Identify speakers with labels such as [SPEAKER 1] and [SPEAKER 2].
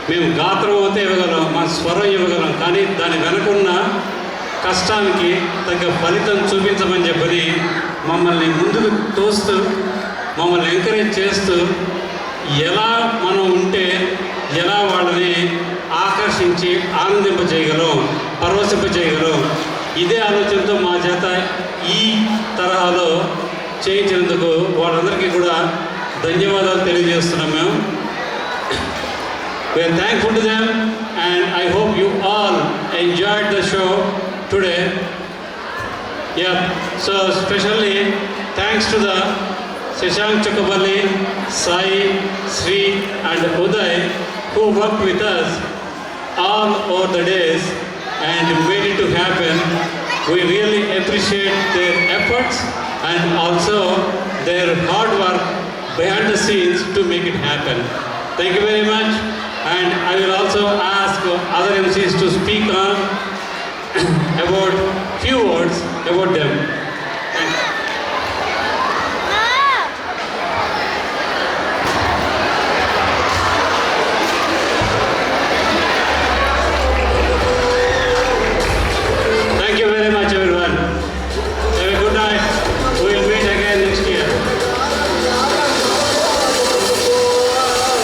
[SPEAKER 1] మేము గాత్రం అయితే ఇవ్వగలం, మన స్వరం ఇవ్వగలం, కానీ దాని వెనుకున్న కష్టానికి తగ్గ ఫలితం చూపించమని చెప్పని మమ్మల్ని ముందుకు తోస్తూ, మమ్మల్ని ఎంకరేజ్ చేస్తూ, ఎలా మనం ఉంటే ఎలా వాళ్ళని ఆకర్షించి ఆనందింపజేయగలం, పరవశింపజేయగలం, ఇదే ఆలోచనతో మా చేత ఈ తరహాలో చేయించినందుకు వాళ్ళందరికీ కూడా ధన్యవాదాలు తెలియజేస్తున్నాం మేము. We are thankful to them, and I hope you all enjoyed the show today. Yeah, so especially thanks to the Shashank Chakaballi, Sai, Sri and Uday who worked with us all over the days and made it to happen. We really appreciate their efforts and also their hard work behind the scenes to make it happen. Thank you very much, and I will also ask other MCs to speak on about few words about them.